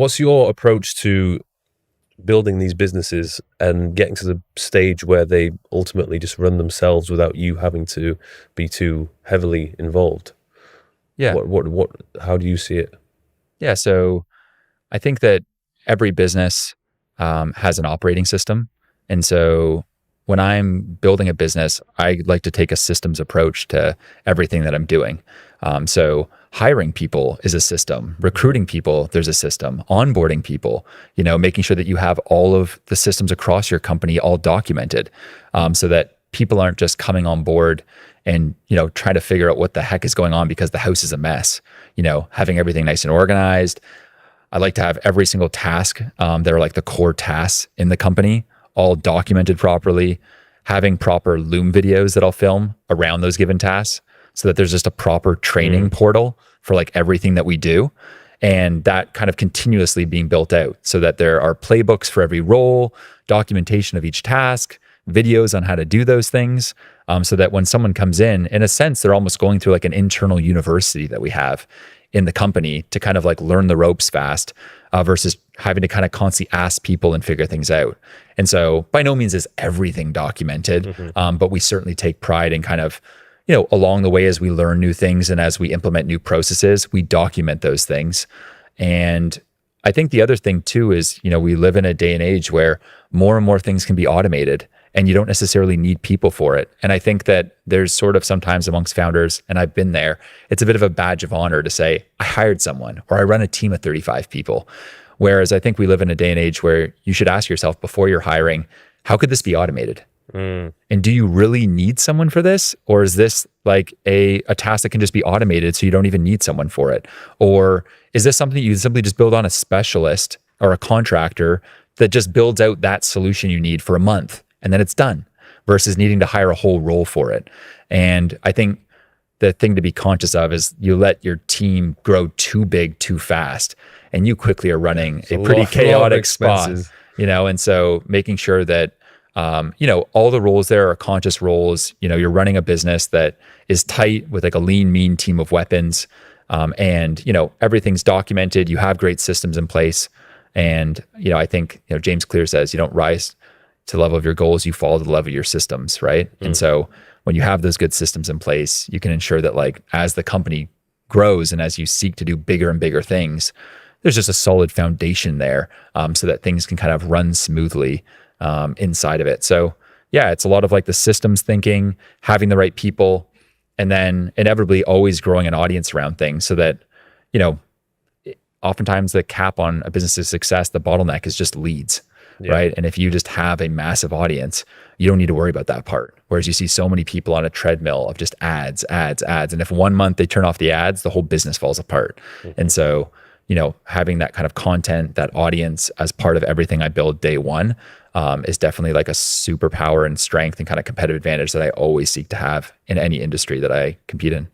What's your approach to building these businesses and getting to the stage where they ultimately just run themselves without you having to be too heavily involved? Yeah. How do you see it? Yeah. So I think that every business has an operating system. And so when I'm building a business, I like to take a systems approach to everything that I'm doing. So hiring people is a system, recruiting people, there's a system, onboarding people, making sure that you have all of the systems across your company all documented, so that people aren't just coming on board and, trying to figure out what the heck is going on because the house is a mess, having everything nice and organized. I like to have every single task that are like the core tasks in the company all documented properly, having proper Loom videos that I'll film around those given tasks so that there's just a proper training portal for like everything that we do. And that kind of continuously being built out so that there are playbooks for every role, documentation of each task, videos on how to do those things, so that when someone comes in a sense, they're almost going through like an internal university that we have in the company to kind of like learn the ropes fast, versus having to kind of constantly ask people and figure things out. And so by no means is everything documented, but we certainly take pride in kind of, along the way as we learn new things and as we implement new processes, we document those things. And I think the other thing too is, we live in a day and age where more and more things can be automated and you don't necessarily need people for it. And I think that there's sort of sometimes amongst founders, and I've been there, it's a bit of a badge of honor to say, I hired someone or I run a team of 35 people. Whereas I think we live in a day and age where you should ask yourself before you're hiring, how could this be automated? And do you really need someone for this? Or is this like a task that can just be automated so you don't even need someone for it? Or is this something you simply just build on a specialist or a contractor that just builds out that solution you need for a month and then it's done, versus needing to hire a whole role for it? And I think the thing to be conscious of is you let your team grow too big too fast and you quickly are running a pretty chaotic spot, and so making sure that all the roles there are conscious roles. You're running a business that is tight with like a lean, mean team of weapons. And everything's documented. You have great systems in place. And, I think, James Clear says, you don't rise to the level of your goals, you fall to the level of your systems. Right. And so when you have those good systems in place, you can ensure that like, as the company grows and as you seek to do bigger and bigger things, there's just a solid foundation there, so that things can kind of run smoothly inside of it. So yeah, it's a lot of like the systems thinking, having the right people, and then inevitably always growing an audience around things so that, oftentimes the cap on a business's success, the bottleneck is just leads, right? And if you just have a massive audience, you don't need to worry about that part. Whereas you see so many people on a treadmill of just ads. And if 1 month they turn off the ads, the whole business falls apart. And so, having that kind of content, that audience as part of everything I build day one, is definitely like a superpower and strength and kind of competitive advantage that I always seek to have in any industry that I compete in.